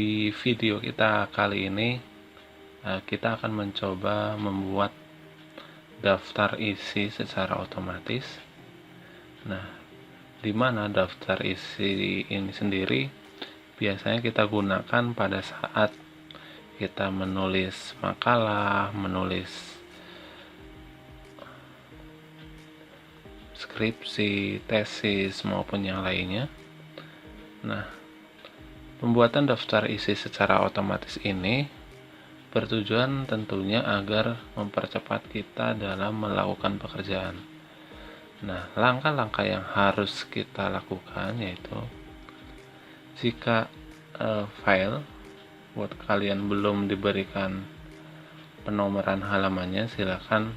Di video kita kali ini kita akan mencoba membuat daftar isi secara otomatis. Nah, di mana daftar isi ini sendiri biasanya kita gunakan pada saat kita menulis makalah, menulis skripsi, tesis, maupun yang lainnya. Nah, pembuatan daftar isi secara otomatis ini bertujuan tentunya agar mempercepat kita dalam melakukan pekerjaan. Nah, langkah-langkah yang harus kita lakukan yaitu jika file buat kalian belum diberikan penomoran halamannya, silakan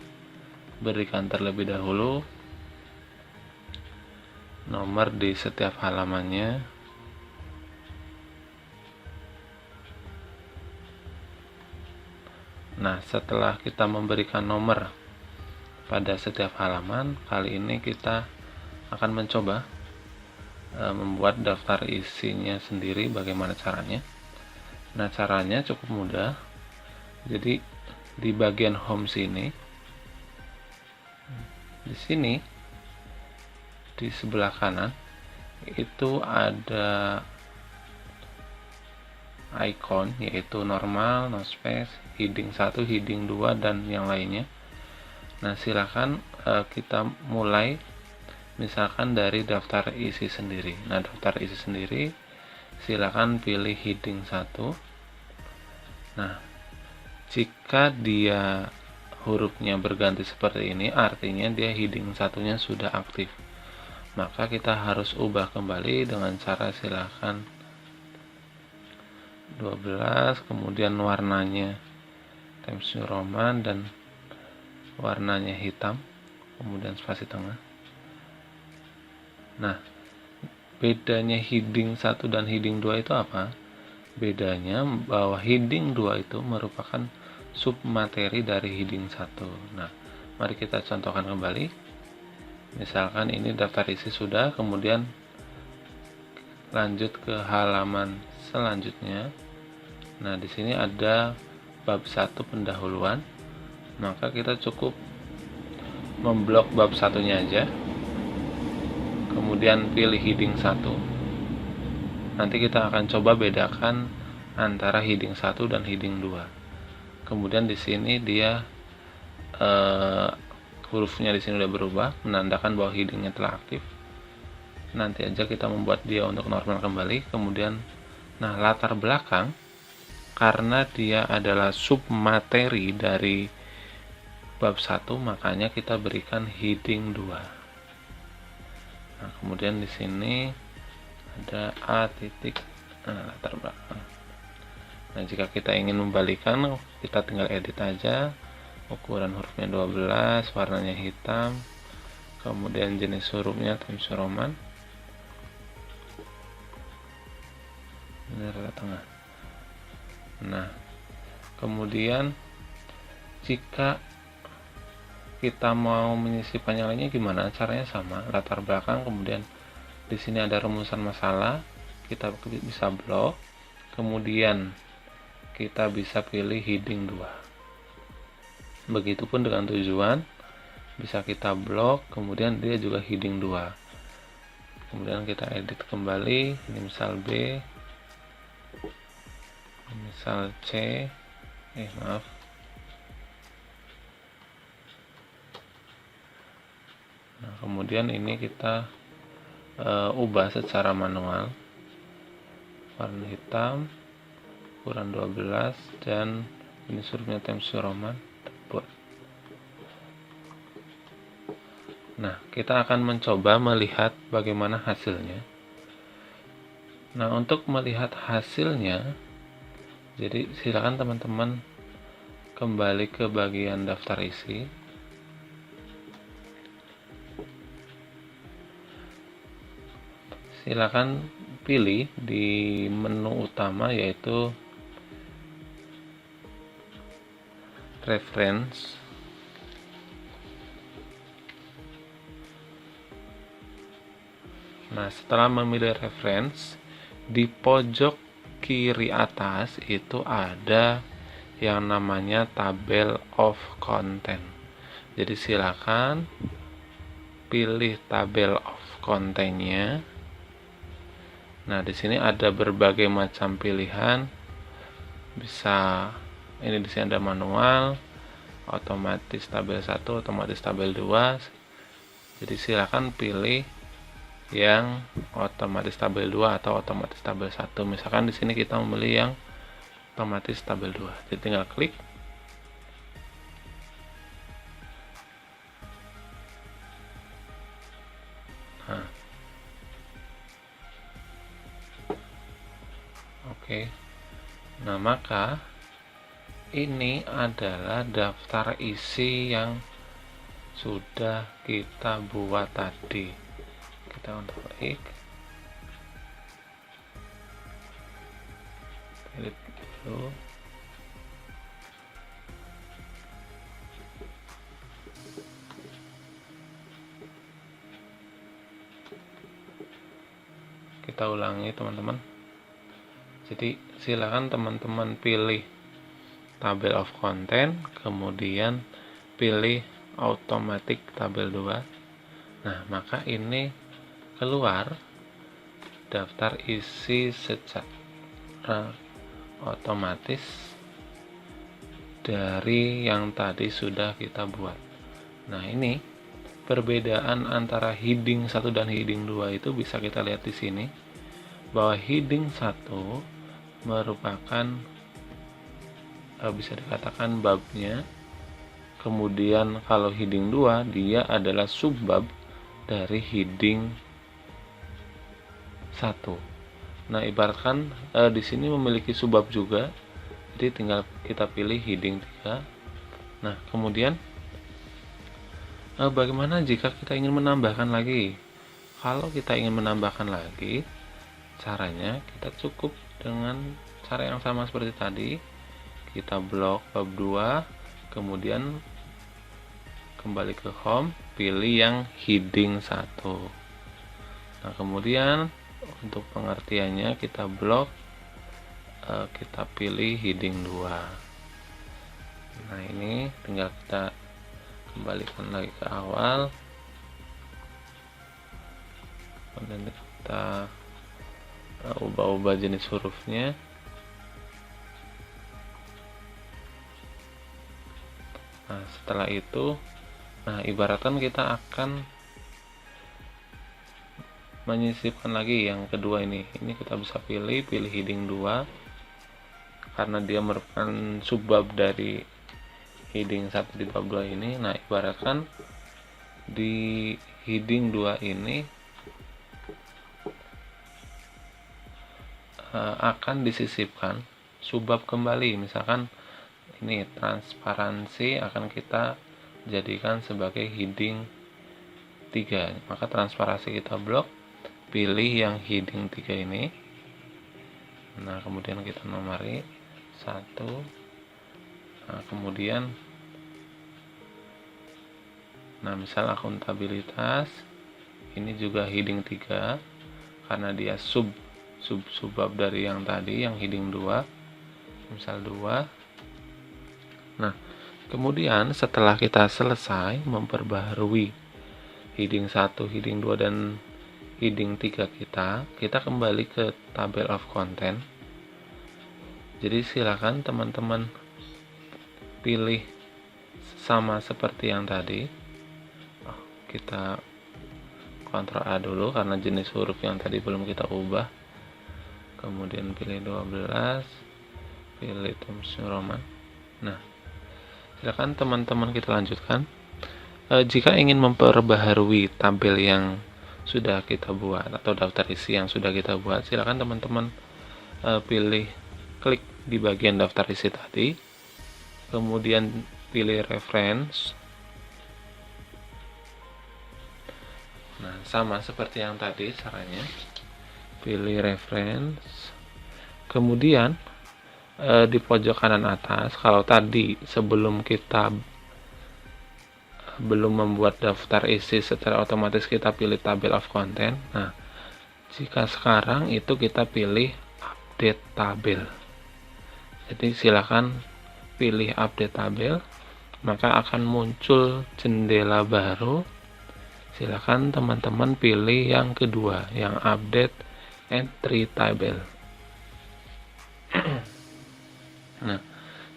berikan terlebih dahulu nomor di setiap halamannya. Nah, setelah kita memberikan nomor pada setiap halaman, kali ini kita akan mencoba membuat daftar isinya sendiri. Bagaimana caranya? Nah, caranya cukup mudah. Jadi di bagian home sini, di sini di sebelah kanan itu ada icon yaitu normal, no space, heading 1, heading 2 dan yang lainnya. Nah, silakan kita mulai misalkan dari daftar isi sendiri. Nah, daftar isi sendiri silakan pilih heading 1. Nah, jika dia hurufnya berganti seperti ini, artinya dia heading 1-nya sudah aktif. Maka kita harus ubah kembali dengan cara silakan 12, kemudian warnanya Times New Roman dan warnanya hitam, kemudian spasi tengah. Nah, bedanya heading 1 dan heading 2 itu apa? Bedanya bahwa heading 2 itu merupakan submateri dari heading 1. Nah, mari kita contohkan kembali. Misalkan ini daftar isi sudah, kemudian lanjut ke halaman selanjutnya. Nah, di sini ada bab 1 pendahuluan. Maka kita cukup memblok bab 1-nya aja. Kemudian pilih heading 1. Nanti kita akan coba bedakan antara heading 1 dan heading 2. Kemudian di sini dia hurufnya di sini udah berubah, menandakan bahwa headingnya telah aktif. Nanti aja kita membuat dia untuk normal kembali. Kemudian, nah, latar belakang karena dia adalah submateri dari bab 1, makanya kita berikan heading 2. Nah, kemudian di sini ada A titik latar belakang. Nah, jika kita ingin membalikan, kita tinggal edit aja. Ukuran hurufnya 12, warnanya hitam, kemudian jenis hurufnya Times New Roman. Ini rata tengah. Nah, kemudian jika kita mau mengisi panjang lainnya gimana? Caranya sama, latar belakang, kemudian di sini ada rumusan masalah, kita bisa blok, kemudian kita bisa pilih heading 2. Begitupun dengan tujuan, bisa kita blok, kemudian dia juga heading 2. Kemudian kita edit kembali, ini misal B, misal C, maaf. Nah, kemudian ini kita ubah secara manual. Warna hitam, ukuran 12, dan ini hurufnya Times New Roman. Nah, kita akan mencoba melihat bagaimana hasilnya. Nah, untuk melihat hasilnya, jadi silakan teman-teman kembali ke bagian daftar isi. Silakan pilih di menu utama yaitu reference. Nah, setelah memilih reference, di pojok kiri atas itu ada yang namanya tabel of content. Jadi silakan pilih tabel of content-nya. Nah, di sini ada berbagai macam pilihan. Bisa ini di sini ada manual, otomatis tabel 1, otomatis tabel 2. Jadi silakan pilih yang otomatis tabel 2 atau otomatis tabel 1. Misalkan di sini kita memilih yang otomatis tabel 2. Jadi tinggal klik. Nah. Oke. Nah, maka ini adalah daftar isi yang sudah kita buat tadi. Kita untuk klik, pilih dulu. Kita ulangi teman-teman. Jadi silakan teman-teman pilih tabel of content, kemudian pilih automatic tabel 2. Nah, maka ini keluar daftar isi secara otomatis dari yang tadi sudah kita buat. Nah, ini perbedaan antara heading 1 dan heading 2 itu bisa kita lihat di sini, bahwa heading 1 merupakan bisa dikatakan babnya. Kemudian kalau heading 2 dia adalah subbab dari heading 1. Nah, ibaratkan di sini memiliki subbab juga. Jadi tinggal kita pilih heading 3. Nah, kemudian bagaimana jika kita ingin menambahkan lagi? Kalau kita ingin menambahkan lagi, caranya kita cukup dengan cara yang sama seperti tadi. Kita blok bab 2, kemudian kembali ke home, pilih yang heading 1. Nah, kemudian untuk pengertiannya kita blok, kita pilih heading 2. Nah, ini tinggal kita kembalikan lagi ke awal, kemudian kita ubah-ubah jenis hurufnya. Nah, setelah itu, ibaratkan kita akan menyisipkan lagi yang kedua ini. Ini kita bisa pilih heading 2 karena dia merupakan subbab dari heading 1 di bab 2 ini. Nah, ibaratkan di heading 2 ini akan disisipkan subbab kembali. Misalkan ini transparansi akan kita jadikan sebagai heading 3. Maka transparansi kita blok, pilih yang heading 3 ini. Nah, kemudian kita nomori 1. Nah, kemudian misal akuntabilitas ini juga heading 3 karena dia subbab dari yang tadi yang heading 2, misal 2. Nah, kemudian setelah kita selesai memperbaharui heading 1, heading 2 dan heading 3 kita kembali ke tabel of content. Jadi silakan teman-teman pilih sama seperti yang tadi. Kita Ctrl A dulu karena jenis huruf yang tadi belum kita ubah. Kemudian pilih 12, pilih Times New Roman. Nah, silakan teman-teman kita lanjutkan. Jika ingin memperbaharui tabel yang sudah kita buat atau daftar isi yang sudah kita buat, silakan teman-teman klik di bagian daftar isi tadi, kemudian pilih reference. Nah, sama seperti yang tadi caranya. Pilih reference, kemudian di pojok kanan atas, kalau tadi sebelum kita belum membuat daftar isi secara otomatis kita pilih tabel of content. Nah, jika sekarang itu kita pilih update update tabel. Jadi silakan pilih update tabel, maka akan muncul jendela baru. Silakan teman-teman pilih yang kedua, yang update entry table. Nah,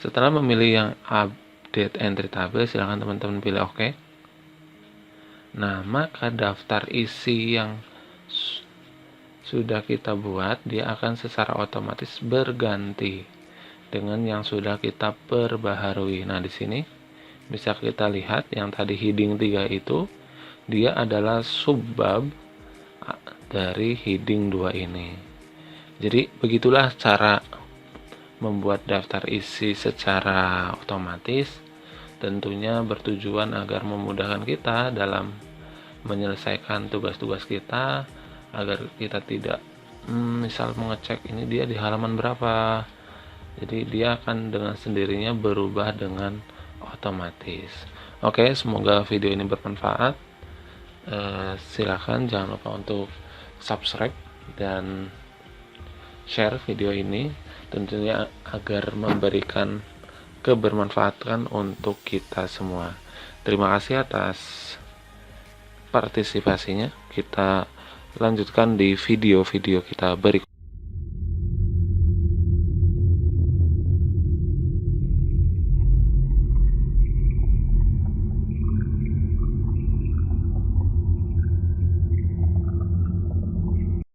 setelah memilih yang update entry table, silakan teman-teman pilih OK. Nah, maka daftar isi yang sudah kita buat, dia akan secara otomatis berganti dengan yang sudah kita perbaharui. Nah, di sini bisa kita lihat yang tadi heading 3 itu dia adalah subbab dari heading 2 ini. Jadi begitulah cara membuat daftar isi secara otomatis, tentunya bertujuan agar memudahkan kita dalam menyelesaikan tugas-tugas kita, agar kita tidak misal mengecek ini dia di halaman berapa. Jadi dia akan dengan sendirinya berubah dengan otomatis. Oke, semoga video ini bermanfaat. Silakan jangan lupa untuk subscribe dan share video ini, tentunya agar memberikan kebermanfaatan untuk kita semua. Terima kasih atas partisipasinya. Kita lanjutkan di video-video kita berikutnya.